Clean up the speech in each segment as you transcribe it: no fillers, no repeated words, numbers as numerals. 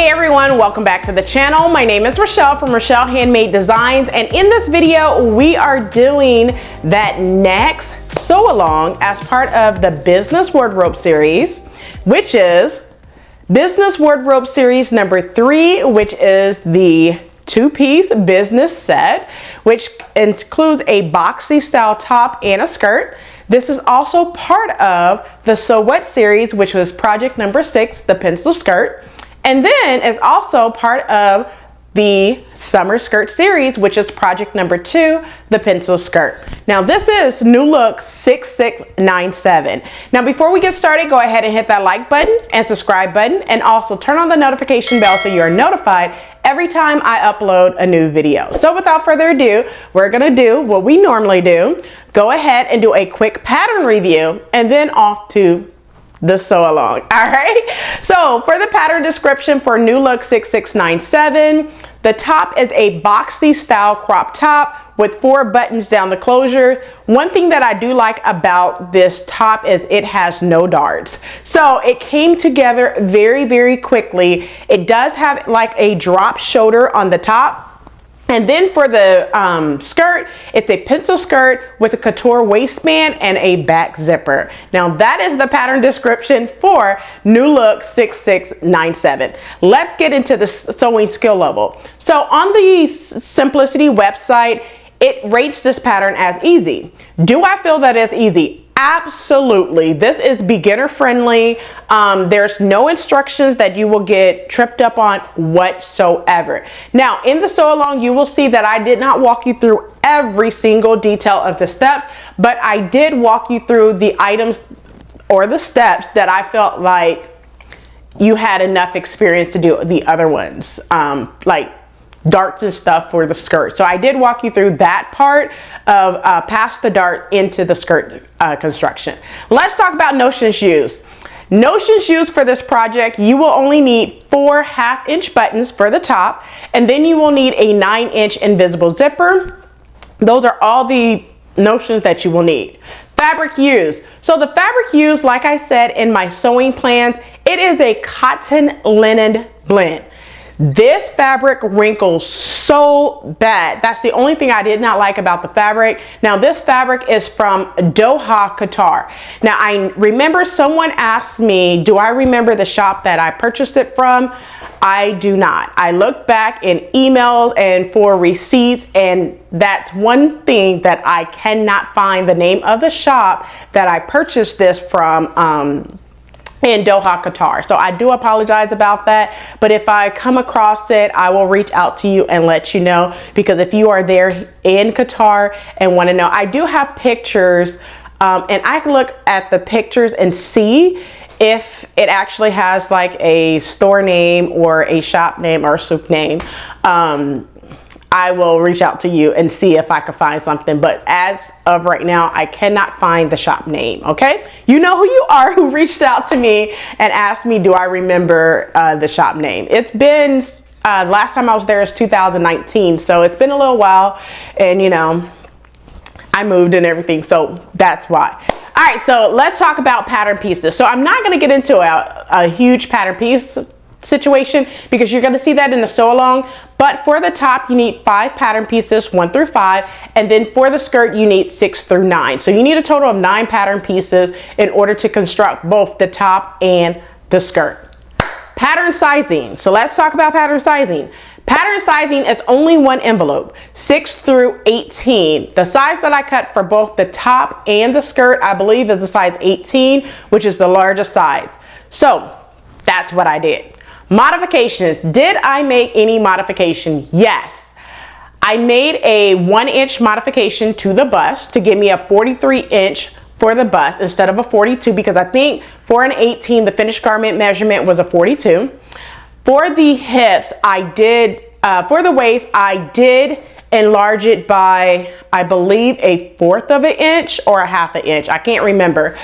Hey everyone, welcome back to the channel. My name is Rochelle from Rochelle.Handmade.Designs, and in this video we are doing that next sew along as part of the business wardrobe series, which is business wardrobe series number 3, which is the two-piece business set, which includes a boxy style top and a skirt. This is also part of the Sew What series, which was project number 6, the pencil skirt. And then it's also part of the summer skirt series, which is project number 2, the pencil skirt. Now this is new look 6697. Now before we get started, go ahead and hit that like button and subscribe button, and also turn on the notification bell so you're notified every time I upload a new video. So without further ado, we're gonna do what we normally do. Go ahead and do a quick pattern review and then off to the sew along. All right, so for the pattern description for new look 6697, the top is a boxy style crop top with 4 buttons down the closure. One thing that I do like about this top is it has no darts, so it came together very quickly. It does have like a drop shoulder on the top. And then for the skirt, it's a pencil skirt with a couture waistband and a back zipper. Now that is the pattern description for new look 6697. Let's get into the sewing skill level. So on the Simplicity website, it rates this pattern as easy. Do I feel that it's easy? Absolutely. This is beginner friendly. There's no instructions that you will get tripped up on whatsoever. Now in the sew along, you will see that I did not walk you through every single detail of the step, but I did walk you through the items or the steps that I felt like you had enough experience to do the other ones, like darts and stuff for the skirt. So I did walk you through that part of past the dart into the skirt construction. Let's talk about notion shoes. Notion shoes for this project, you will only need 4 1/2-inch buttons for the top, and then you will need a 9-inch invisible zipper. Those are all the notions that you will need. Fabric used. So the fabric used, like I said in my sewing plans, it is a cotton linen blend. This fabric wrinkles so bad. That's the only thing I did not like about the fabric. Now this fabric is from Doha, Qatar. Now I remember someone asked me, do I remember the shop that I purchased it from? I do not. I looked back in emails and for receipts, and that's one thing that I cannot find the name of the shop that I purchased this from in Doha, Qatar. So I do apologize about that, but if I come across it, I will reach out to you and let you know, because if you are there in Qatar and want to know, I do have pictures, and I can look at the pictures and see if it actually has like a store name or a shop name or a souk name. I will reach out to you and see if I can find something, but as of right now, I cannot find the shop name. Okay, you know who you are, who reached out to me and asked me, do I remember the shop name? It's been last time I was there is 2019, so it's been a little while, and you know, I moved and everything, so that's why. All right, so let's talk about pattern pieces. So I'm not going to get into a huge pattern piece situation because you're going to see that in the sew along. But for the top, you need 5 pattern pieces, 1 through 5, and then for the skirt, you need 6 through 9. So you need a total of 9 pattern pieces in order to construct both the top and the skirt. Pattern sizing. So let's talk about pattern sizing. Pattern sizing is only one envelope, 6 through 18. The size that I cut for both the top and the skirt, I believe, is a size 18, which is the largest size. So that's what I did. Modifications. Did I make any modification? Yes. I made a 1-inch modification to the bust to give me a 43-inch for the bust instead of a 42, because I think for an 18, the finished garment measurement was a 42. For the hips, I did, for the waist, I did enlarge it by, I believe, a 1/4 of an inch or a 1/2 inch. I can't remember.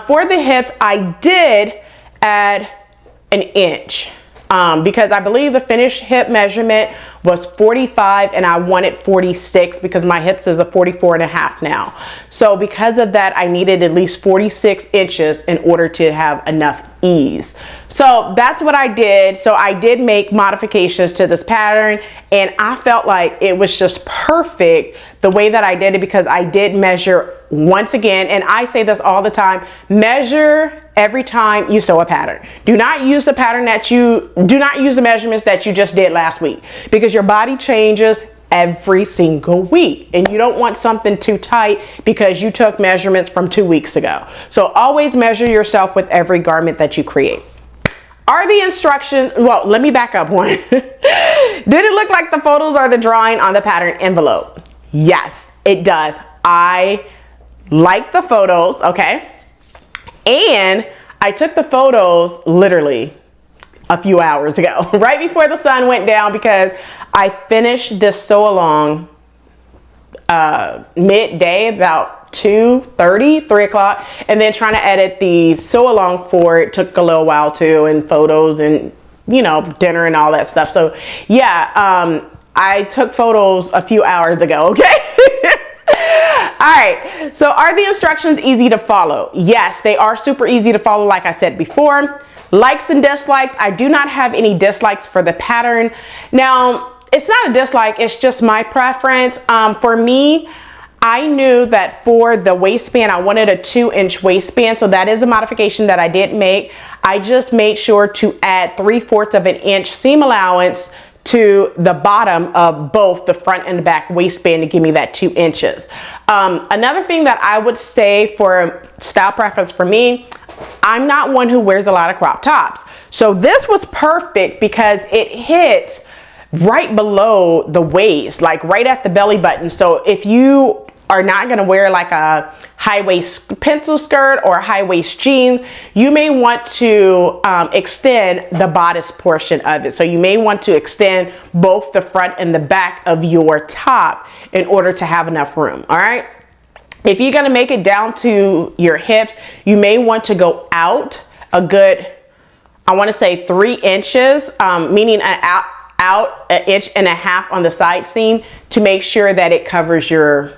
For the hips, I did add an inch because I believe the finished hip measurement was 45 and I wanted 46 because my hips is a 44.5 now. So because of that, I needed at least 46 inches in order to have enough ease. So that's what I did. So I did make modifications to this pattern, and I felt like it was just perfect the way that I did it, because I did measure once again. And I say this all the time: measure every time you sew a pattern. Do not use the measurements that you just did last week, because your body changes every single week, and you don't want something too tight because you took measurements from 2 weeks ago. So always measure yourself with every garment that you create. Are the instructions, well, let me back up one. Did it look like the photos or the drawing on the pattern envelope? Yes, it does. I like the photos, okay? And I took the photos literally a few hours ago, right before the sun went down, because I finished this sew along midday, about 2:30, 3 o'clock, and then trying to edit the sew along for it took a little while too, and photos and, you know, dinner and all that stuff. So yeah, I took photos a few hours ago, okay? All right, so are the instructions easy to follow? Yes, they are super easy to follow, like I said before. Likes and dislikes, I do not have any dislikes for the pattern. Now, it's not a dislike, it's just my preference. For me, I knew that for the waistband, I wanted a 2-inch waistband, so that is a modification that I did make. I just made sure to add 3/4 of an inch seam allowance to the bottom of both the front and the back waistband to give me that 2 inches. Another thing that I would say for style preference for me, I'm not one who wears a lot of crop tops. So this was perfect because it hits right below the waist, like right at the belly button. So if you are not going to wear like a high waist pencil skirt or high waist jeans, you may want to extend the bodice portion of it. So you may want to extend both the front and the back of your top in order to have enough room. All right. If you're going to make it down to your hips, you may want to go out a good, I want to say 3 inches, meaning out 1.5 inches on the side seam to make sure that it covers your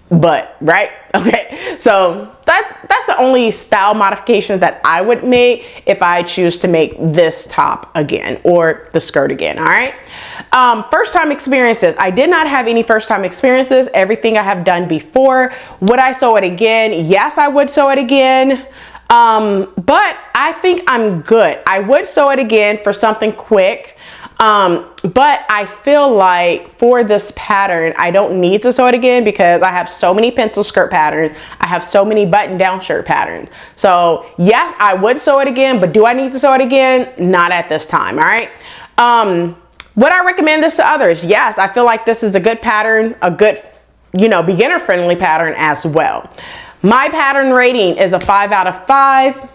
butt, right? Okay, so that's the only style modifications that I would make if I choose to make this top again or the skirt again. All right. First time experiences, I did not have any first time experiences. Everything I have done before. Would I sew it again? Yes, I would sew it again. But I think I'm good. I would sew it again for something quick. But I feel like for this pattern, I don't need to sew it again because I have so many pencil skirt patterns. I have so many button down shirt patterns. So yes, I would sew it again, but do I need to sew it again? Not at this time. All right. Would I recommend this to others? Yes, I feel like this is a good pattern, a good, you know, beginner friendly pattern as well. My pattern rating is a 5 out of 5.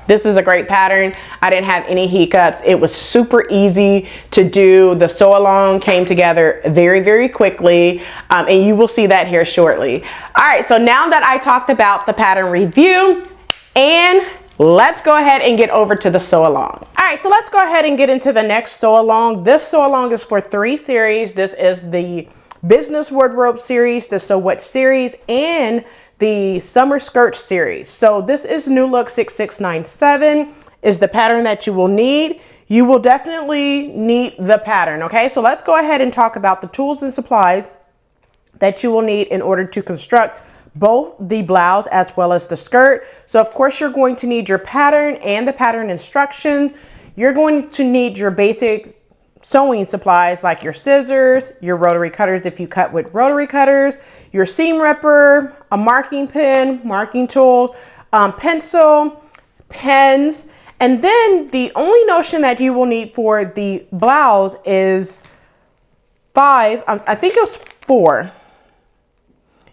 This is a great pattern. I didn't have any hiccups. It was super easy to do. The sew along came together very, very quickly. And you will see that here shortly. All right, so now that I talked about the pattern review, and let's go ahead and get over to the sew along. All right, so let's go ahead and get into the next sew along. This sew along is for 3 series. This is the business wardrobe series, the sew what series, and the summer skirt series. So this is New Look 6697 is the pattern that you will need. You will definitely need the pattern. Okay, so let's go ahead and talk about the tools and supplies that you will need in order to construct both the blouse as well as the skirt. So of course you're going to need your pattern and the pattern instructions. You're going to need your basic sewing supplies like your scissors, your rotary cutters if you cut with rotary cutters, your seam ripper, a marking pen, marking tools, pencil, pens, and then the only notion that you will need for the blouse is 5, I think it was 4.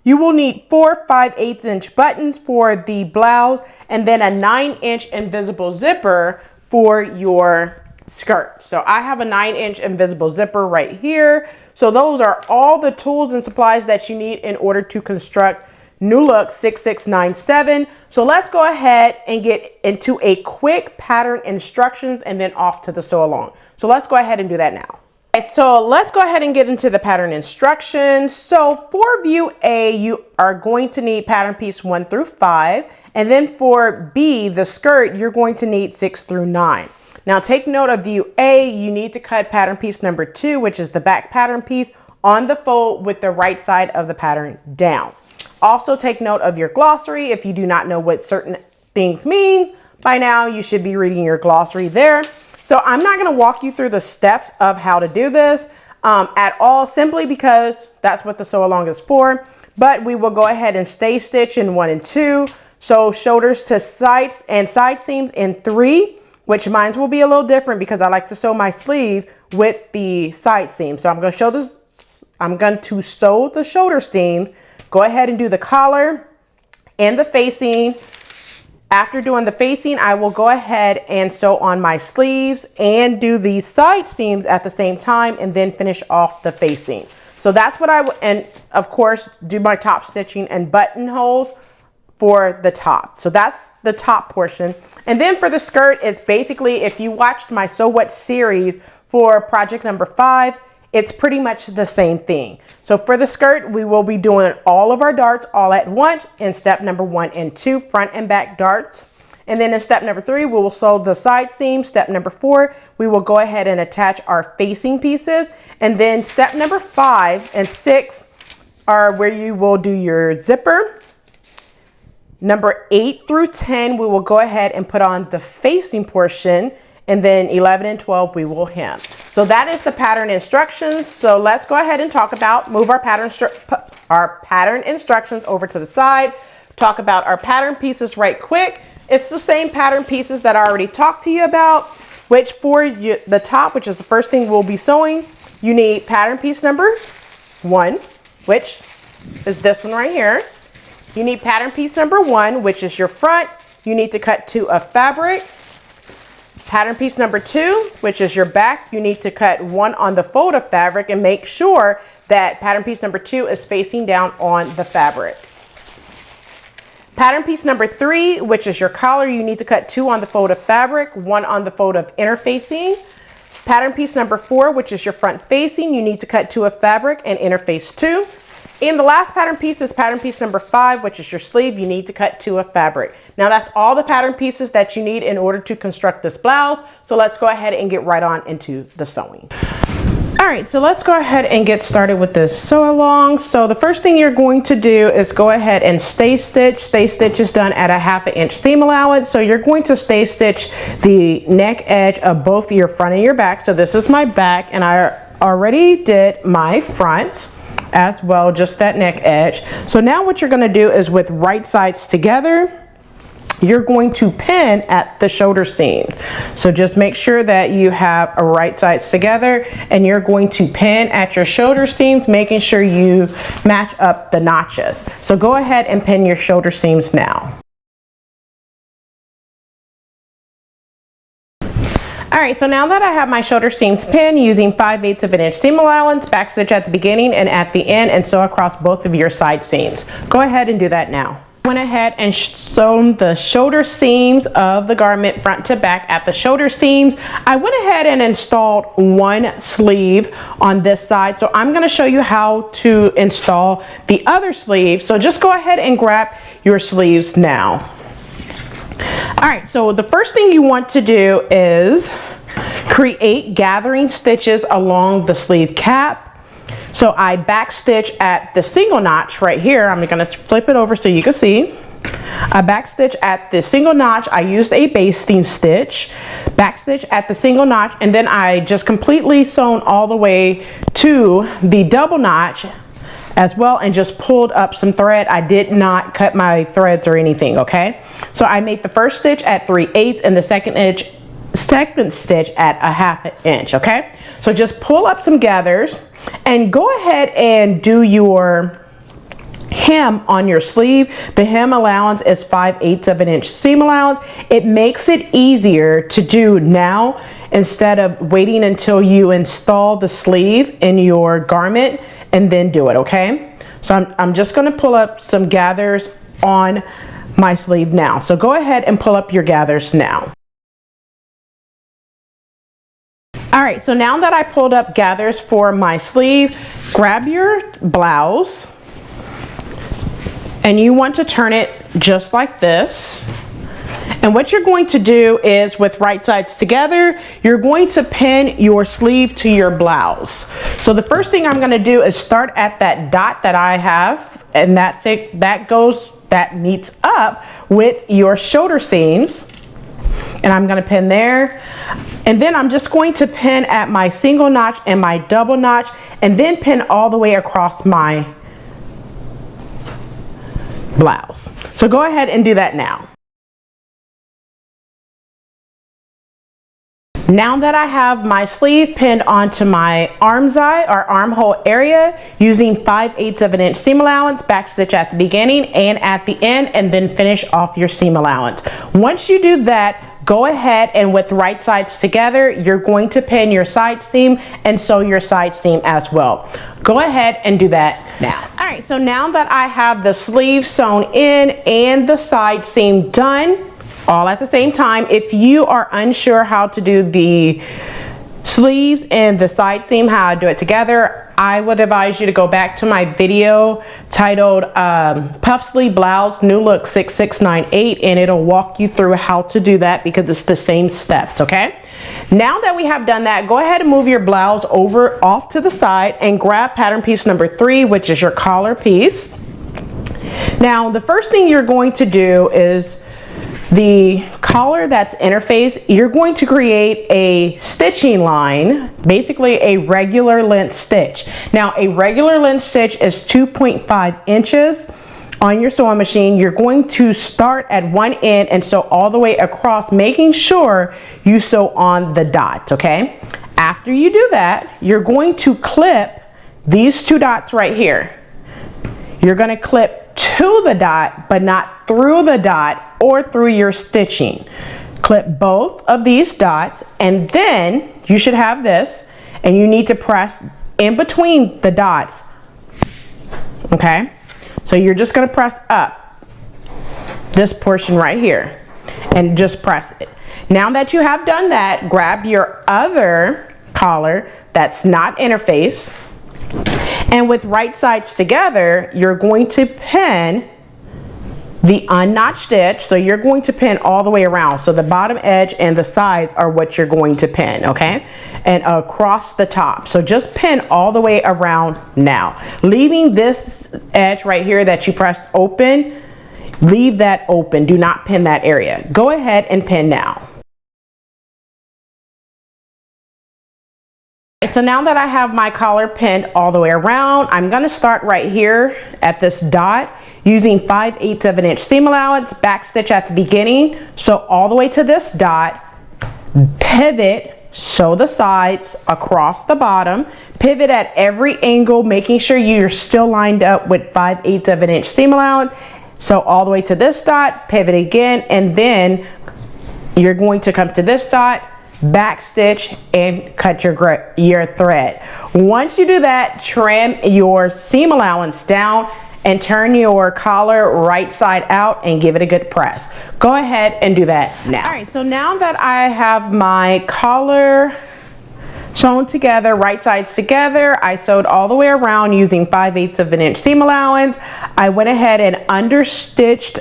You will need 4 5/8" buttons for the blouse, and then a 9-inch invisible zipper for your skirt. So I have a 9-inch invisible zipper right here. So those are all the tools and supplies that you need in order to construct New Look 6697. So let's go ahead and get into a quick pattern instructions and then off to the sew along. So let's go ahead and do that now. Okay, so let's go ahead and get into the pattern instructions. So for view A, you are going to need pattern piece 1 through 5. And then for B, the skirt, you're going to need 6 through 9. Now take note of view A, you need to cut pattern piece number 2, which is the back pattern piece, on the fold with the right side of the pattern down. Also take note of your glossary. If you do not know what certain things mean, by now you should be reading your glossary there. So I'm not going to walk you through the steps of how to do this at all, simply because that's what the sew along is for. But we will go ahead and stay stitch in 1 and 2. So shoulders to sides and side seams in 3, which mine will be a little different because I like to sew my sleeve with the side seam. So I'm going to sew the shoulder seam, go ahead and do the collar and the facing. After doing the facing, I will go ahead and sew on my sleeves and do the side seams at the same time, and then finish off the facing. So that's what and of course do my top stitching and buttonholes for the top. So that's the top portion. And then for the skirt, it's basically, if you watched my Sew What series for project number 5, it's pretty much the same thing. So for the skirt, we will be doing all of our darts all at once in step number 1 and 2, front and back darts. And then in step number 3, we will sew the side seam. Step number 4, we will go ahead and attach our facing pieces. And then step number 5 and 6 are where you will do your zipper. Number 8 through 10, we will go ahead and put on the facing portion. And then 11 and 12, we will hem. So that is the pattern instructions. So let's go ahead and talk about, move our pattern instructions over to the side, talk about our pattern pieces right quick. It's the same pattern pieces that I already talked to you about, which for the top, which is the first thing we'll be sewing, you need pattern piece number 1, which is this one right here. You need pattern piece number 1, which is your front. You need to cut 2 of fabric. Pattern piece number 2, which is your back, you need to cut 1 on the fold of fabric, and make sure that pattern piece number 2 is facing down on the fabric. Pattern piece number 3, which is your collar, you need to cut 2 on the fold of fabric, 1 on the fold of interfacing. Pattern piece number 4, which is your front facing, you need to cut 2 of fabric and interface 2. And the last pattern piece is pattern piece number 5, which is your sleeve. You need to cut 2 of fabric. Now that's all the pattern pieces that you need in order to construct this blouse. So let's go ahead and get right on into the sewing. All right, so let's go ahead and get started with this sew along. So the first thing you're going to do is go ahead and stay stitch. Stay stitch is done at a 1/2 inch seam allowance. So you're going to stay stitch the neck edge of both your front and your back. So this is my back, and I already did my front as well, just that neck edge. So now what you're going to do is, with right sides together, you're going to pin at the shoulder seam. So just make sure that you have a right sides together, and you're going to pin at your shoulder seams, making sure you match up the notches. So go ahead and pin your shoulder seams now. All right, so now that I have my shoulder seams pinned using 5/8 of an inch seam allowance, backstitch at the beginning and at the end, and sew across both of your side seams. Go ahead and do that now. Went ahead and sewn the shoulder seams of the garment front to back at the shoulder seams. I went ahead and installed 1 sleeve on this side, so I'm going to show you how to install the other sleeve. So just go ahead and grab your sleeves now. All right, so the first thing you want to do is create gathering stitches along the sleeve cap. So I backstitch at the single notch right here. I'm going to flip it over so you can see. I backstitch at the single notch. I used a basting stitch, backstitch at the single notch, and then I just completely sewn all the way to the double notch as well, and just pulled up some thread. I did not cut my threads or anything, okay? So I made the first stitch at 3/8 and the second stitch at a 1/2 inch, okay? So just pull up some gathers and go ahead and do your hem on your sleeve. The hem allowance is 5/8 of an inch seam allowance. It makes it easier to do now instead of waiting until you install the sleeve in your garment and then do it, okay? So I'm just going to pull up some gathers on my sleeve now. So go ahead and pull up your gathers now. All right, so now that I pulled up gathers for my sleeve, grab your blouse and you want to turn it just like this. And what you're going to do is, with right sides together, you're going to pin your sleeve to your blouse. So the first thing I'm going to do is start at that dot that I have, and that's it. That meets up with your shoulder seams. And I'm going to pin there, and then I'm just going to pin at my single notch and my double notch, and then pin all the way across my blouse. So go ahead and do that now. Now that I have my sleeve pinned onto my armscye or armhole area using 5/8 of an inch seam allowance, backstitch at the beginning and at the end, and then finish off your seam allowance. Once you do that, go ahead and with right sides together, you're going to pin your side seam and sew your side seam as well. Go ahead and do that now. All right, so now that I have the sleeve sewn in and the side seam done, all at the same time, if you are unsure how to do the sleeves and the side seam, how I do it together, I would advise you to go back to my video titled Puff Sleeve Blouse New Look 6698, and it'll walk you through how to do that because it's the same steps, okay? Now that we have done that, go ahead and move your blouse over off to the side and grab pattern piece number 3, which is your collar piece. Now, the first thing you're going to do is the collar that's interfaced, you're going to create a stitching line, basically a regular length stitch. Now, a regular length stitch is 2.5 inches on your sewing machine. You're going to start at one end and sew all the way across, making sure you sew on the dots, okay? After you do that, you're going to clip these 2 dots right here. You're going to clip to the dot, but not through the dot or through your stitching. Clip both of these dots, and then you should have this, and you need to press in between the dots, okay? So you're just going to press up this portion right here and just press it. Now that you have done that, grab your other collar that's not interfaced, and with right sides together, you're going to pin the unnotched stitch. So you're going to pin all the way around. So the bottom edge and the sides are what you're going to pin, okay? And across the top. So just pin all the way around now. Leaving this edge right here that you pressed open, leave that open. Do not pin that area. Go ahead and pin now. So now that I have my collar pinned all the way around, I'm going to start right here at this dot using 5/8 of an inch seam allowance, backstitch at the beginning, sew all the way to this dot, pivot, sew the sides across the bottom, pivot at every angle, making sure you're still lined up with 5/8 of an inch seam allowance, sew all the way to this dot, pivot again, and then you're going to come to this dot, backstitch, and cut your thread. Once you do that, trim your seam allowance down and turn your collar right side out and give it a good press. Go ahead and do that now. All right, so now that I have my collar sewn together, right sides together, I sewed all the way around using 5/8 of an inch seam allowance. I went ahead and understitched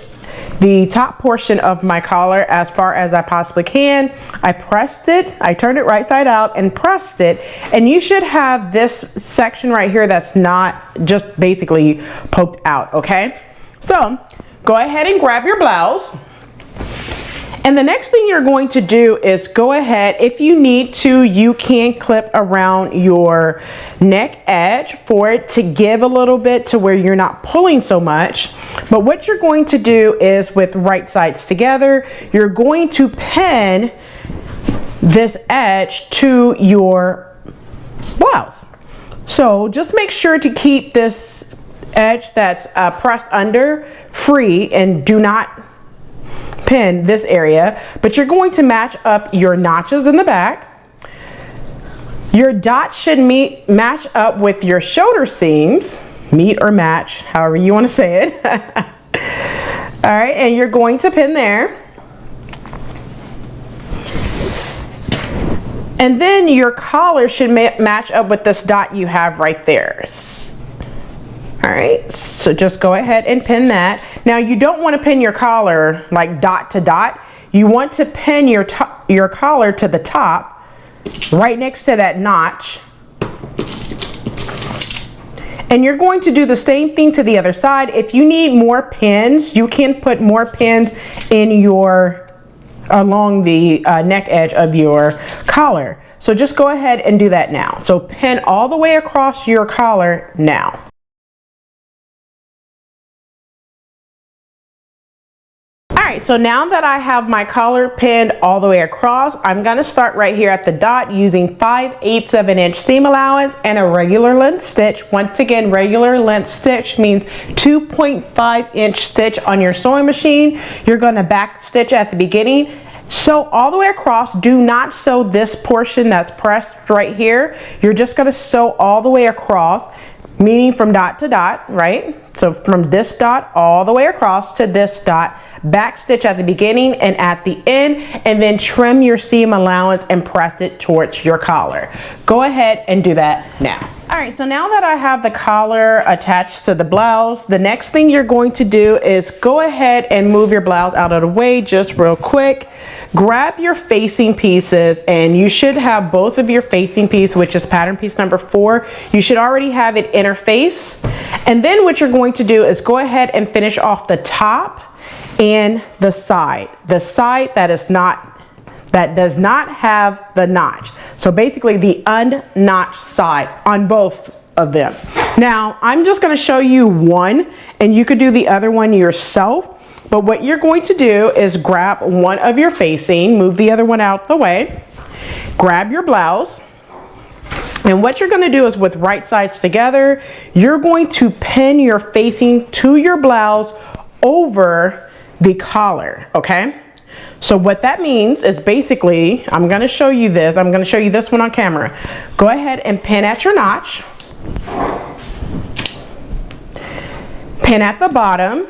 the top portion of my collar as far as I possibly can. I pressed it, I turned it right side out and pressed it, and you should have this section right here that's not just basically poked out, okay? So go ahead and grab your blouse. And the next thing you're going to do is go ahead, if you need to, you can clip around your neck edge for it to give a little bit to where you're not pulling so much. But what you're going to do is, with right sides together, you're going to pin this edge to your blouse. So just make sure to keep this edge that's pressed under free, and do not pin this area, but you're going to match up your notches in the back. Your dot should match up with your shoulder seams, meet or match, however you want to say it. All right, and you're going to pin there. And then your collar should match up with this dot you have right there. All right, so just go ahead and pin that. Now you don't want to pin your collar like dot to dot. You want to pin your collar to the top, right next to that notch. And you're going to do the same thing to the other side. If you need more pins, you can put more pins in along the neck edge of your collar. So just go ahead and do that now. So pin all the way across your collar now. Alright, so now that I have my collar pinned all the way across, I'm going to start right here at the dot using 5/8 of an inch seam allowance and a regular length stitch. Once again, regular length stitch means 2.5 inch stitch on your sewing machine. You're going to back stitch at the beginning. Sew all the way across. Do not sew this portion that's pressed right here. You're just going to sew all the way across, meaning from dot to dot, right? So from this dot all the way across to this dot, back stitch at the beginning and at the end, and then trim your seam allowance and press it towards your collar. Go ahead and do that now. Alright, so now that I have the collar attached to the blouse, the next thing you're going to do is go ahead and move your blouse out of the way just real quick. Grab your facing pieces, and you should have both of your facing piece, which is pattern piece number 4. You should already have it interface. And then what you're going to do is go ahead and finish off the top and the side that does not have the notch. So basically the unnotched side on both of them. Now I'm just going to show you one, and you could do the other one yourself. But what you're going to do is grab one of your facing, move the other one out the way, grab your blouse, and what you're going to do is with right sides together, you're going to pin your facing to your blouse over the collar, okay? So what that means is basically, I'm going to show you this. I'm going to show you this one on camera. Go ahead and pin at your notch, pin at the bottom,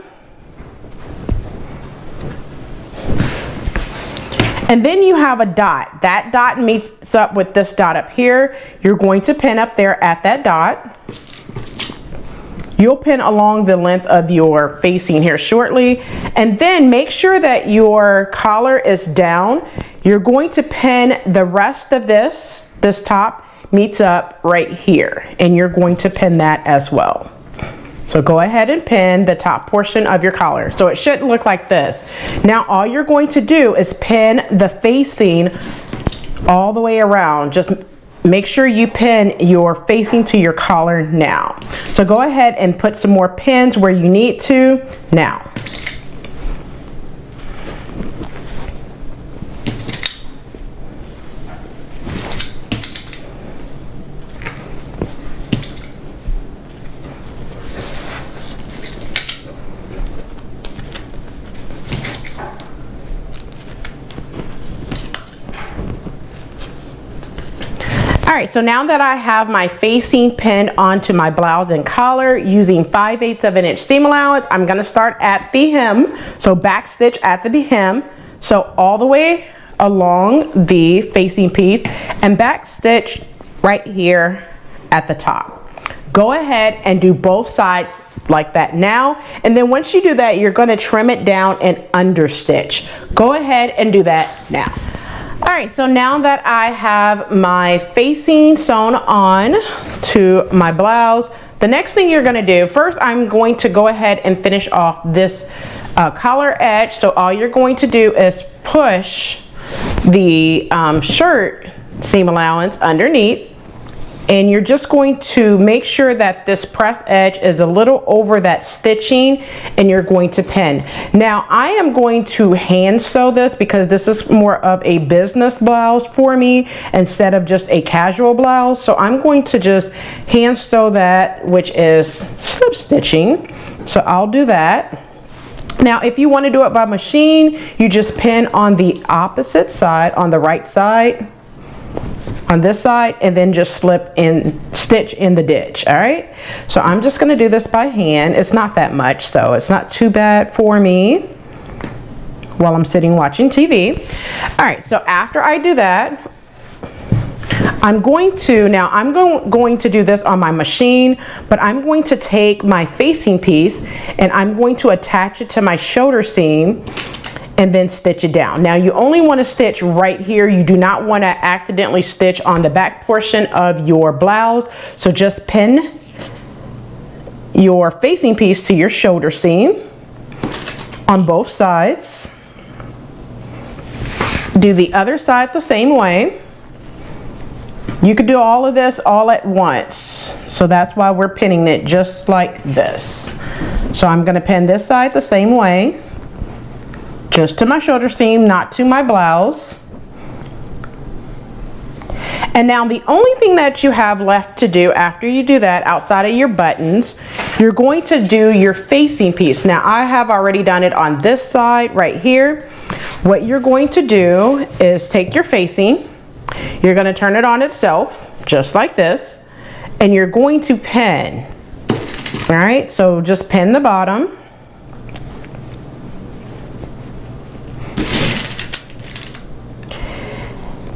and then you have a dot. That dot meets up with this dot up here. You're going to pin up there at that dot. You'll pin along the length of your facing here shortly, and then make sure that your collar is down. You're going to pin the rest of this top meets up right here, and you're going to pin that as well. So go ahead and pin the top portion of your collar. So it should look like this. Now all you're going to do is pin the facing all the way around. Just make sure you pin your facing to your collar now. So go ahead and put some more pins where you need to now. Alright, so now that I have my facing pinned onto my blouse and collar using 5/8 of an inch seam allowance, I'm going to start at the hem. So back stitch at the hem. So all the way along the facing piece and back stitch right here at the top. Go ahead and do both sides like that now, and then once you do that, you're going to trim it down and understitch. Go ahead and do that now. Alright, so now that I have my facing sewn on to my blouse, the next thing you're going to do, first I'm going to go ahead and finish off this collar edge. So all you're going to do is push the shirt seam allowance underneath, and you're just going to make sure that this press edge is a little over that stitching, and you're going to pin. Now I am going to hand sew this because this is more of a business blouse for me instead of just a casual blouse. So I'm going to just hand sew that, which is slip stitching. So I'll do that. Now if you want to do it by machine, you just pin on the opposite side, on the right side, on this side, and then just stitch in the ditch. All right, so I'm just going to do this by hand. It's not that much, so it's not too bad for me while I'm sitting watching TV. All right, so after I do that, I'm going to do this on my machine, but I'm going to take my facing piece and I'm going to attach it to my shoulder seam and then stitch it down. Now you only want to stitch right here. You do not want to accidentally stitch on the back portion of your blouse. So just pin your facing piece to your shoulder seam on both sides. Do the other side the same way. You could do all of this all at once. So that's why we're pinning it just like this. So I'm going to pin this side the same way, just to my shoulder seam, not to my blouse. And now the only thing that you have left to do after you do that, outside of your buttons, you're going to do your facing piece. Now I have already done it on this side right here. What you're going to do is take your facing, you're going to turn it on itself, just like this, and you're going to pin. All right, so just pin the bottom.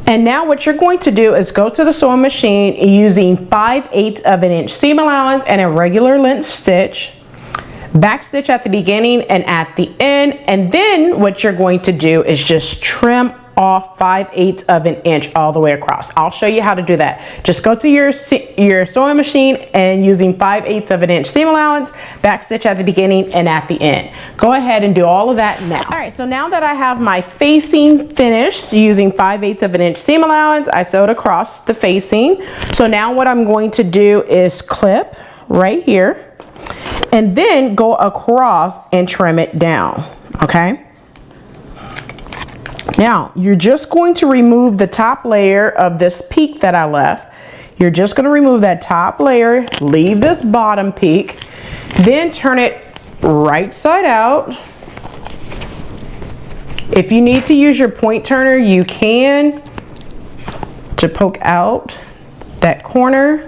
And now what you're going to do is go to the sewing machine using 5/8 of an inch seam allowance and a regular length stitch. Back stitch at the beginning and at the end. And then what you're going to do is just trim off 5/8 of an inch all the way across. I'll show you how to do that. Just go to your sewing machine and using 5/8 of an inch seam allowance, back stitch at the beginning and at the end. Go ahead and do all of that now. All right, so now that I have my facing finished using 5/8 of an inch seam allowance, I sewed across the facing. So now what I'm going to do is clip right here and then go across and trim it down, okay? Now, you're just going to remove the top layer of this peak that I left. You're just going to remove that top layer, leave this bottom peak, then turn it right side out. If you need to use your point turner, you can, to poke out that corner.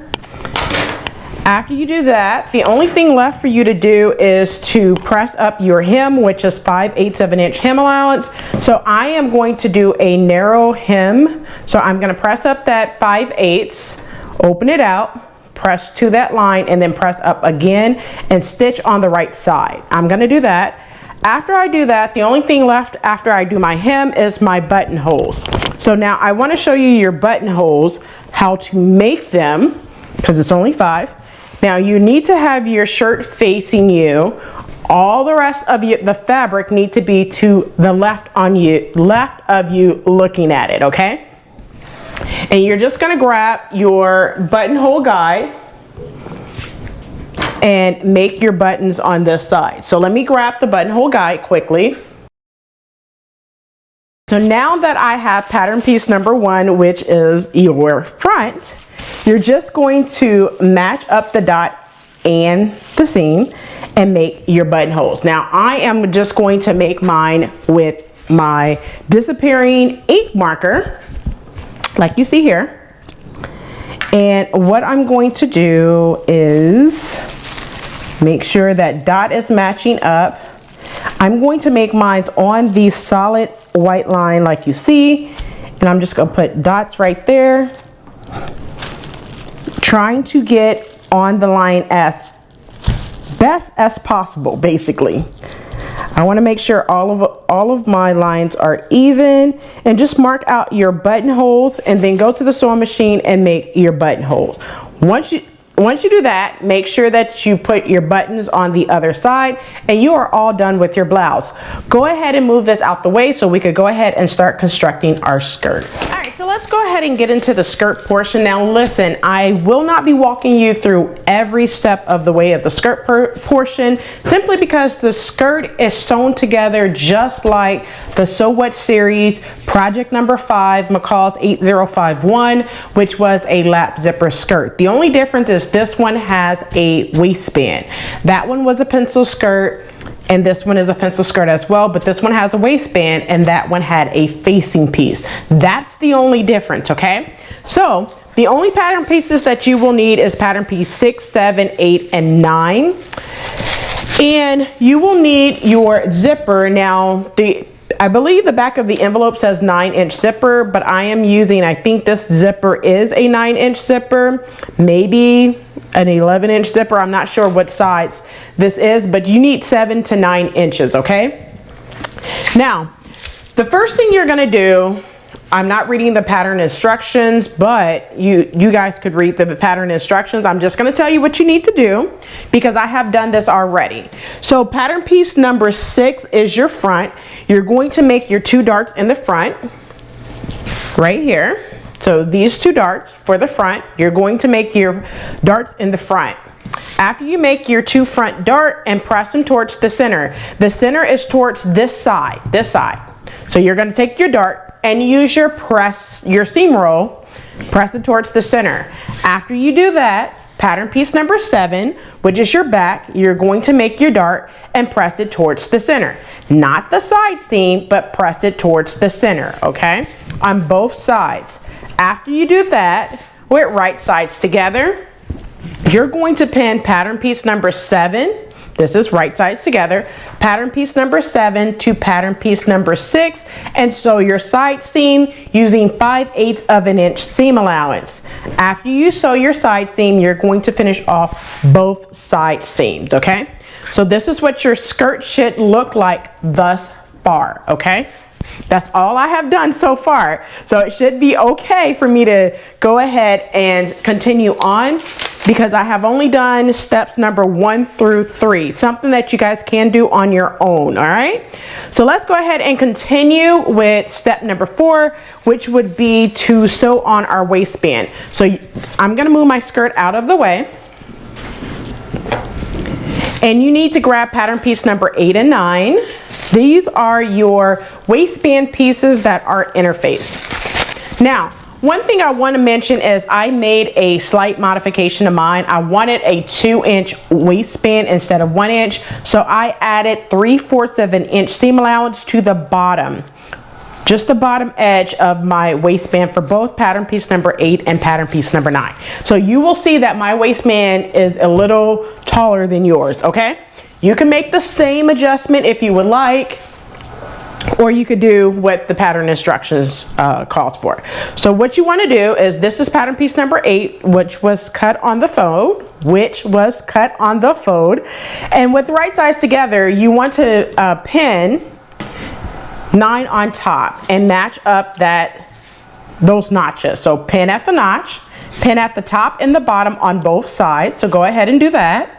After you do that, the only thing left for you to do is to press up your hem, which is 5/8 of an inch hem allowance. So I am going to do a narrow hem. So I'm going to press up that 5/8, open it out, press to that line, and then press up again and stitch on the right side. I'm going to do that. After I do that, the only thing left after I do my hem is my buttonholes. So now I want to show you your buttonholes, how to make them, because it's only 5. Now you need to have your shirt facing you. All the rest of the fabric need to be to the left of you looking at it, okay? And you're just gonna grab your buttonhole guide and make your buttons on this side. So let me grab the buttonhole guide quickly. So now that I have pattern piece number 1, which is your front, you're just going to match up the dot and the seam and make your buttonholes. Now I am just going to make mine with my disappearing ink marker, like you see here. And what I'm going to do is make sure that dot is matching up. I'm going to make mine on the solid white line like you see, and I'm just gonna put dots right there, trying to get on the line as best as possible. Basically, I want to make sure all of my lines are even, and just mark out your buttonholes and then go to the sewing machine and make your buttonholes. Once you do that, make sure that you put your buttons on the other side and you are all done with your blouse. Go ahead and move this out the way so we could go ahead and start constructing our skirt. All right, so let's go ahead and get into the skirt portion. Now listen, I will not be walking you through every step of the way of the skirt portion, simply because the skirt is sewn together just like the Sew What series project number 5, McCall's 8051, which was a lap zipper skirt. The only difference is this one has a waistband. That one was a pencil skirt, and this one is a pencil skirt as well, but this one has a waistband and that one had a facing piece. That's the only difference, okay? So the only pattern pieces that you will need is pattern piece 6, 7, 8, and 9. And you will need your zipper. Now I believe the back of the envelope says 9-inch zipper, but I am using, I think this zipper is a 9-inch zipper, maybe an 11-inch zipper. I'm not sure what size this is, but you need 7 to 9 inches, okay? Now, the first thing you're gonna do, I'm not reading the pattern instructions, but you guys could read the pattern instructions. I'm just gonna tell you what you need to do because I have done this already. So pattern piece number 6 is your front. You're going to make your 2 darts in the front, right here. So these 2 darts for the front, you're going to make your darts in the front. After you make your 2 front dart and press them towards the center. The center is towards this side, So you're gonna take your dart and use your seam roll, press it towards the center. After you do that, pattern piece number 7, which is your back, you're going to make your dart and press it towards the center. Not the side seam, but press it towards the center, okay? On both sides. After you do that, with right sides together, you're going to pin pattern piece number 7. This is right sides together, pattern piece number 7 to pattern piece number 6, and sew your side seam using 5/8 of an inch seam allowance. After you sew your side seam, you're going to finish off both side seams, okay? So this is what your skirt should look like thus far, okay? That's all I have done so far. So it should be okay for me to go ahead and continue on because I have only done steps number 1 through 3, something that you guys can do on your own, all right? So let's go ahead and continue with step number 4, which would be to sew on our waistband. So I'm gonna move my skirt out of the way. And you need to grab pattern piece number 8 and 9. These are your waistband pieces that are interfaced. Now, one thing I want to mention is I made a slight modification to mine. I wanted a 2-inch waistband instead of 1 inch. So I added 3/4 of an inch seam allowance to the bottom. Just the bottom edge of my waistband for both pattern piece number 8 and pattern piece number 9. So you will see that my waistband is a little taller than yours, okay? You can make the same adjustment if you would like, or you could do what the pattern instructions calls for. So what you want to do is, this is pattern piece number 8, which was cut on the fold, and with the right sides together, you want to pin 9 on top and match up those notches. So pin at the notch, pin at the top and the bottom on both sides. So go ahead and do that.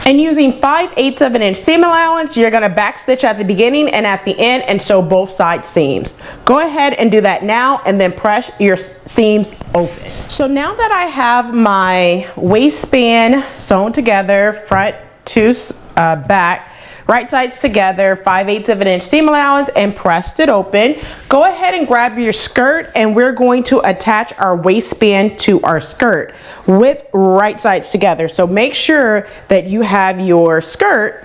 And using 5/8 of an inch seam allowance, you're gonna back stitch at the beginning and at the end and sew both side seams. Go ahead and do that now and then press your seams open. So now that I have my waistband sewn together, front to back, right sides together, 5/8 of an inch seam allowance, and pressed it open, go ahead and grab your skirt, and we're going to attach our waistband to our skirt with right sides together. So make sure that you have your skirt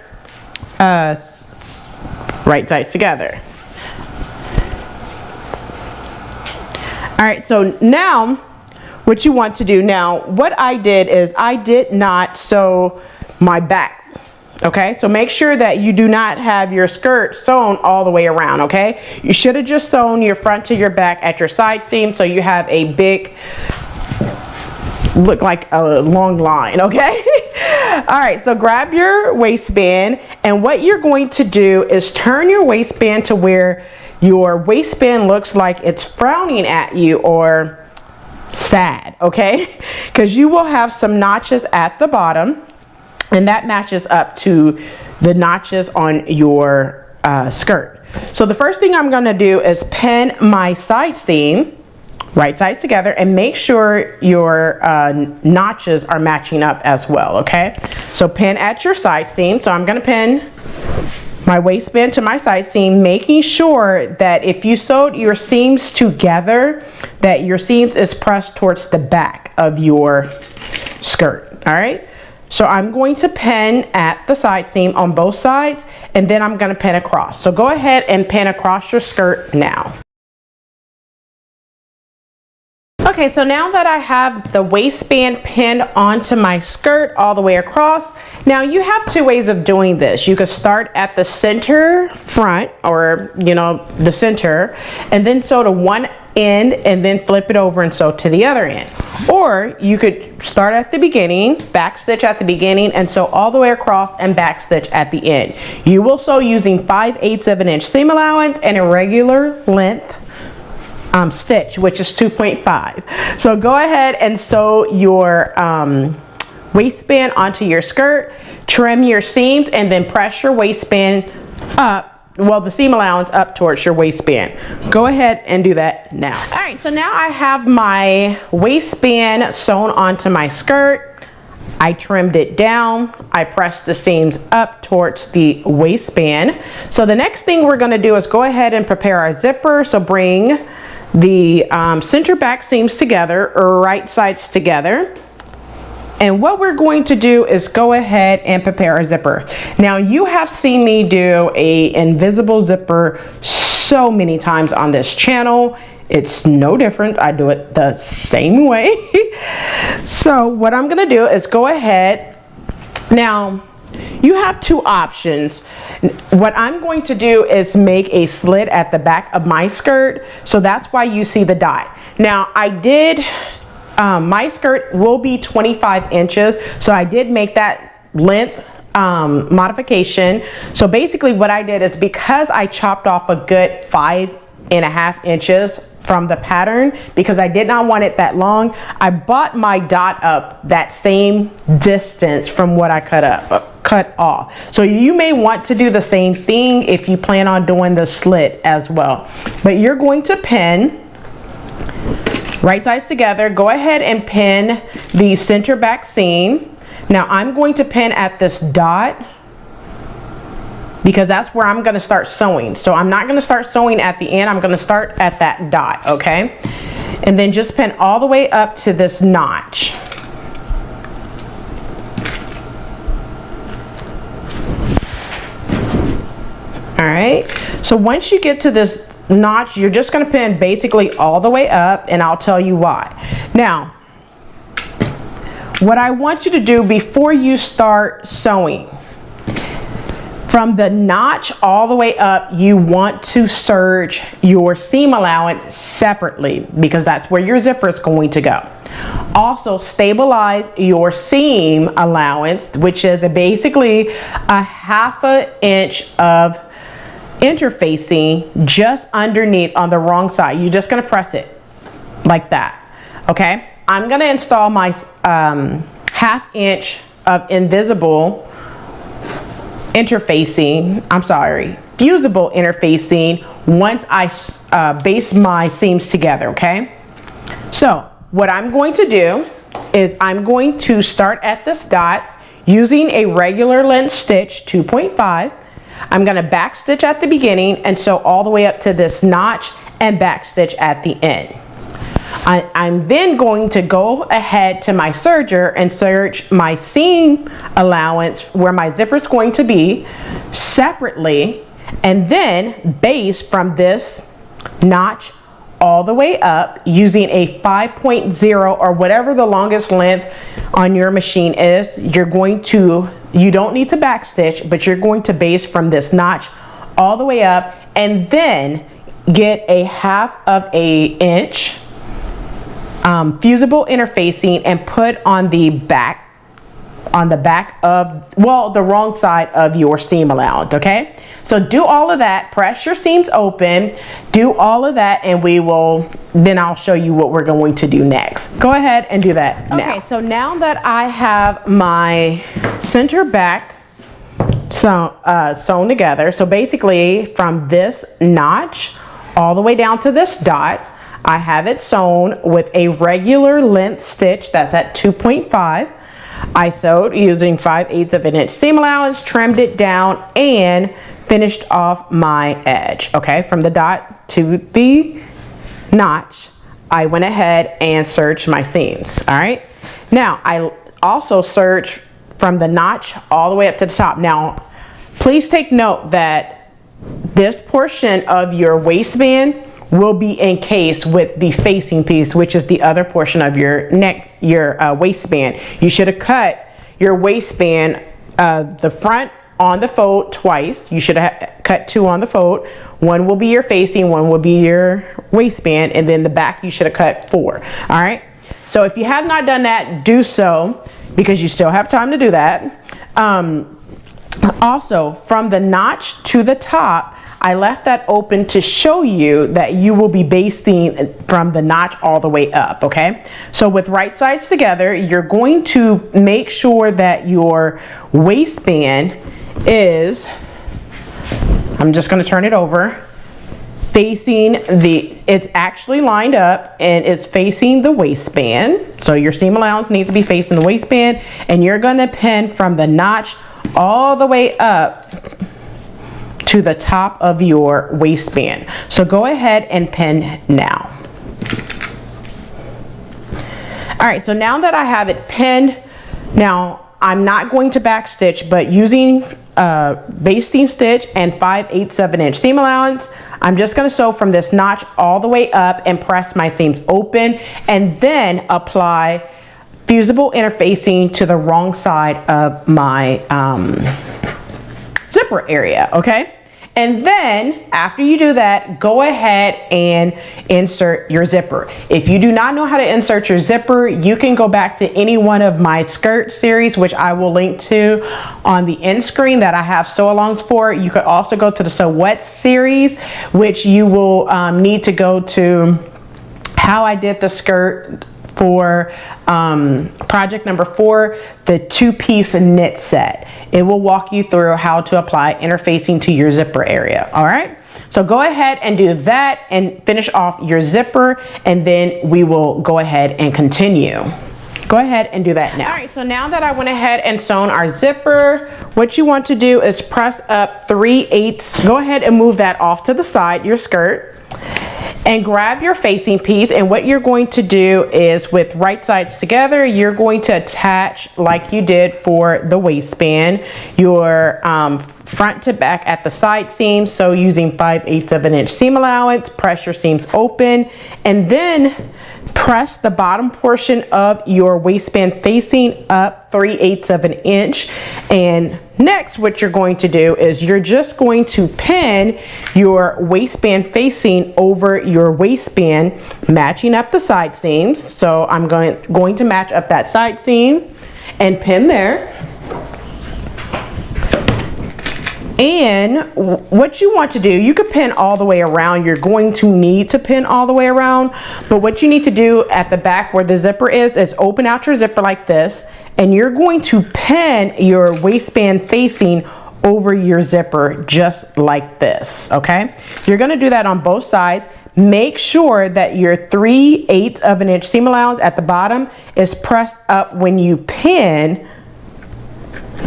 right sides together. All right, so now what you want to do now, what I did is I did not sew my back. Okay, so make sure that you do not have your skirt sewn all the way around, okay? You should have just sewn your front to your back at your side seam so you have a big, look like a long line, okay? All right, so grab your waistband, and what you're going to do is turn your waistband to where your waistband looks like it's frowning at you or sad, okay? Because you will have some notches at the bottom, and that matches up to the notches on your skirt. So the first thing I'm gonna do is pin my side seam, right sides together, and make sure your notches are matching up as well, okay? So pin at your side seam. So I'm gonna pin my waistband to my side seam, making sure that if you sewed your seams together, that your seams is pressed towards the back of your skirt, all right? So I'm going to pin at the side seam on both sides, and then I'm gonna pin across. So go ahead and pin across your skirt now. Okay, so now that I have the waistband pinned onto my skirt all the way across, now you have two ways of doing this. You could start at the center front, or the center, and then sew to one end and then flip it over and sew to the other end. Or you could start at the beginning, back stitch at the beginning, and sew all the way across and back stitch at the end. You will sew using 5/8 of an inch seam allowance and a regular length stitch, which is 2.5. So go ahead and sew your waistband onto your skirt, trim your seams, and then press your waistband up, well, the seam allowance up towards your waistband. Go ahead and do that now. All right, so now I have my waistband sewn onto my skirt. I trimmed it down. I pressed the seams up towards the waistband. So the next thing we're gonna do is go ahead and prepare our zipper. So bring the center back seams together, or right sides together. And what we're going to do is go ahead and prepare our zipper. Now you have seen me do a invisible zipper so many times on this channel. It's no different. I do it the same way. So what I'm gonna do is go ahead. Now you have two options. What I'm going to do is make a slit at the back of my skirt, so that's why you see the dot. Now I did, my skirt will be 25 inches, so I did make that length modification. So basically what I did is, because I chopped off a good 5.5 inches from the pattern, because I did not want it that long, I bought my dot up that same distance from what I cut off. So you may want to do the same thing if you plan on doing the slit as well. But you're going to pin right sides together. Go ahead and pin the center back seam. Now I'm going to pin at this dot, because that's where I'm going to start sewing. So I'm not going to start sewing at the end. I'm going to start at that dot, okay? And then just pin all the way up to this notch. All right, so once you get to this notch, you're just going to pin basically all the way up, and I'll tell you why. Now, what I want you to do before you start sewing, from the notch all the way up, you want to serge your seam allowance separately, because that's where your zipper is going to go. Also stabilize your seam allowance, which is basically a 1/2 inch of interfacing just underneath on the wrong side. You're just going to press it like that. Okay, I'm going to install my 1/2 inch of invisible interfacing, fusible interfacing, once I base my seams together. Okay, so what I'm going to do is I'm going to start at this dot using a regular length stitch, 2.5. I'm going to back stitch at the beginning and sew all the way up to this notch and back stitch at the end. I'm then going to go ahead to my serger and serge my seam allowance where my zipper is going to be separately, and then base from this notch all the way up using a 5.0 or whatever the longest length on your machine is. You don't need to back stitch, but you're going to base from this notch all the way up, and then get a 1/2 inch fusible interfacing and put on the back of, well, the wrong side of your seam allowance. Okay, so do all of that, press your seams open, do all of that, and then I'll show you what we're going to do next. Go ahead and do that now. Okay, so now that I have my center back sewn together, so basically from this notch all the way down to this dot, I have it sewn with a regular length stitch that's at 2.5. I sewed using 5/8 of an inch seam allowance, trimmed it down, and finished off my edge. Okay, from the dot to the notch, I went ahead and serged my seams. All right, now I also serged from the notch all the way up to the top. Now, please take note that this portion of your waistband will be encased with the facing piece, which is the other portion of your neck, your waistband. You should have cut your waistband, the front on the fold twice. You should have cut 2 on the fold. One will be your facing, one will be your waistband, and then the back you should have cut 4. All right. So if you have not done that, do so, because you still have time to do that. Also, from the notch to the top, I left that open to show you that you will be basting from the notch all the way up, okay? So with right sides together, you're going to make sure that your waistband is, I'm just going to turn it over, facing it's actually lined up and it's facing the waistband. So your seam allowance needs to be facing the waistband, and you're going to pin from the notch all the way up to the top of your waistband. So go ahead and pin now. All right, so now that I have it pinned, now I'm not going to back stitch, but using basting stitch and 5/8 of an inch seam allowance, I'm just going to sew from this notch all the way up and press my seams open, and then apply fusible interfacing to the wrong side of my zipper area, okay? And then after you do that, go ahead and insert your zipper. If you do not know how to insert your zipper, you can go back to any one of my skirt series, which I will link to on the end screen that I have sew alongs for. You could also go to the sew wet series, which you will need to go to how I did the skirt for project number 4, the 2-piece knit set. It will walk you through how to apply interfacing to your zipper area. All right, so go ahead and do that and finish off your zipper, and then we will go ahead and continue. Go ahead and do that now. All right, so now that I went ahead and sewn our zipper, what you want to do is press up 3/8. Go ahead and move that off to the side, your skirt, and grab your facing piece. And what you're going to do is, with right sides together, you're going to attach, like you did for the waistband, your front to back at the side seams. So using 5/8 of an inch seam allowance, press your seams open, and then press the bottom portion of your waistband facing up 3/8 of an inch. And next, what you're going to do is you're just going to pin your waistband facing over your waistband, matching up the side seams. So I'm going to match up that side seam and pin there. And what you want to do, you could pin all the way around. You're going to need to pin all the way around, but what you need to do at the back where the zipper is open out your zipper like this, and you're going to pin your waistband facing over your zipper just like this, okay? You're gonna do that on both sides. Make sure that your 3/8 of an inch seam allowance at the bottom is pressed up when you pin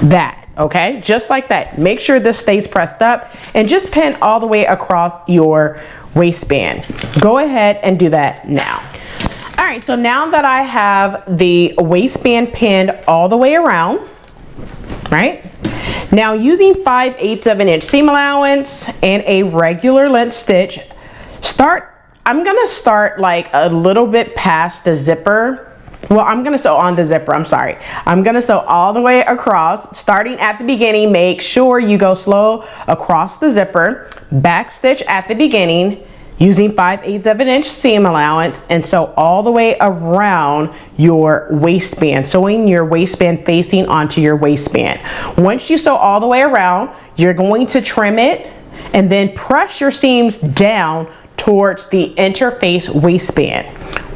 that. Okay, just like that. Make sure this stays pressed up, and just pin all the way across your waistband. Go ahead and do that now. All right, so now that I have the waistband pinned all the way around, right? Now using 5/8 of an inch seam allowance and a regular length stitch, I'm gonna start like a little bit past the zipper. Well, I'm gonna sew on the zipper, I'm sorry. I'm gonna sew all the way across, starting at the beginning. Make sure you go slow across the zipper, back stitch at the beginning, using 5/8 of an inch seam allowance, and sew all the way around your waistband, sewing your waistband facing onto your waistband. Once you sew all the way around, you're going to trim it, and then press your seams down towards the interface waistband.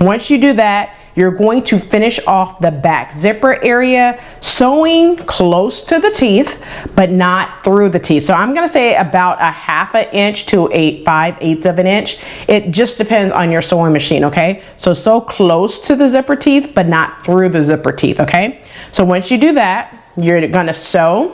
Once you do that, you're going to finish off the back zipper area, sewing close to the teeth, but not through the teeth. So I'm gonna say about a 1/2 inch to a 5/8 of an inch. It just depends on your sewing machine, okay? So sew close to the zipper teeth, but not through the zipper teeth, okay? So once you do that, you're gonna sew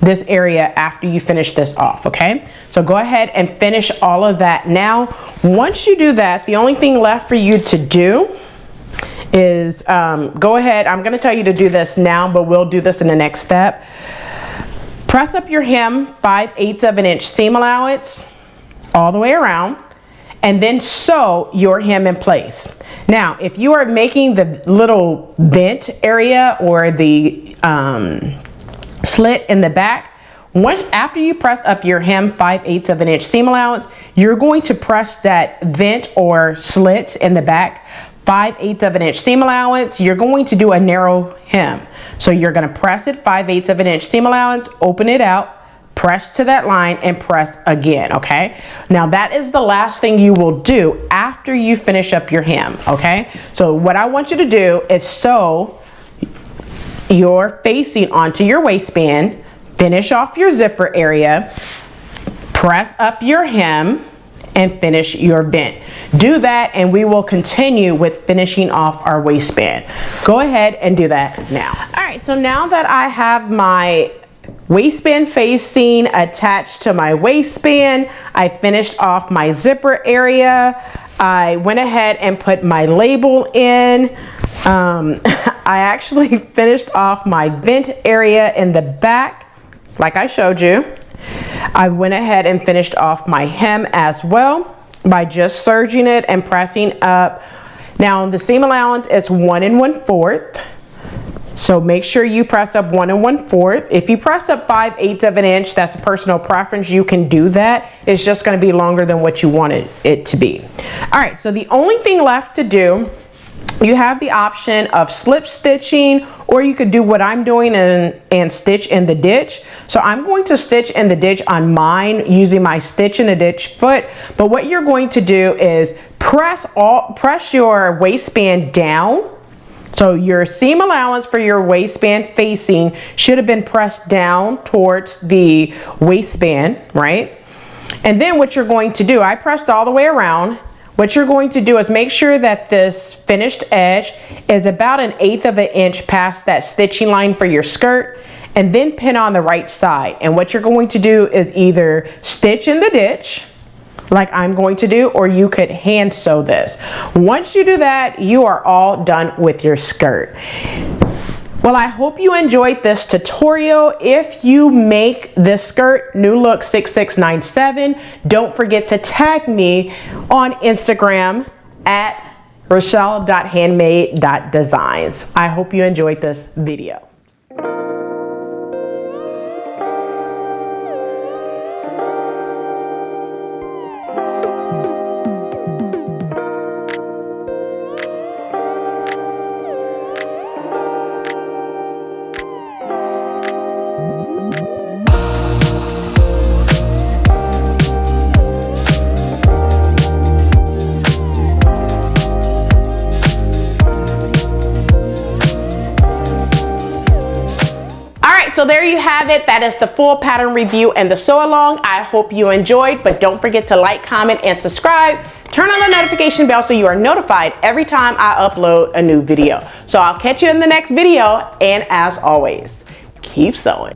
this area after you finish this off, okay? So go ahead and finish all of that now. Once you do that, the only thing left for you to do is go ahead. I'm going to tell you to do this now, but we'll do this in the next step. Press up your hem 5/8 of an inch seam allowance all the way around, and then sew your hem in place. Now, if you are making the little vent area or the slit in the back, after you press up your hem 5/8 of an inch seam allowance, you're going to press that vent or slit in the back 5/8 of an inch seam allowance. You're going to do a narrow hem. So you're going to press it 5/8 of an inch seam allowance, open it out, press to that line and press again, okay? Now that is the last thing you will do after you finish up your hem, okay? So what I want you to do is sew your facing onto your waistband, finish off your zipper area, press up your hem, and finish your vent. Do that and we will continue with finishing off our waistband. Go ahead and do that now. All right, so now that I have my waistband facing attached to my waistband, I finished off my zipper area. I went ahead and put my label in. I actually finished off my vent area in the back, like I showed you. I went ahead and finished off my hem as well by just serging it and pressing up. Now the seam allowance is 1 1/4. So make sure you press up 1 1/4. If you press up 5/8 of an inch, that's a personal preference. You can do that. It's just going to be longer than what you wanted it to be. All right, so the only thing left to do, you have the option of slip stitching, or you could do what I'm doing and stitch in the ditch. So I'm going to stitch in the ditch on mine using my stitch in the ditch foot. But what you're going to do is press your waistband down. So your seam allowance for your waistband facing should have been pressed down towards the waistband, right? And then what you're going to do, I pressed all the way around. What you're going to do is make sure that this finished edge is about 1/8 of an inch past that stitching line for your skirt, and then pin on the right side. And what you're going to do is either stitch in the ditch, like I'm going to do, or you could hand sew this. Once you do that, you are all done with your skirt. Well, I hope you enjoyed this tutorial. If you make this skirt, New Look 6697, don't forget to tag me on Instagram at Rochelle.Handmade.Designs. I hope you enjoyed this video. So there you have it. That is the full pattern review and the sew along. I hope you enjoyed, but don't forget to like, comment, and subscribe. Turn on the notification bell so you are notified every time I upload a new video. So I'll catch you in the next video, and as always, keep sewing.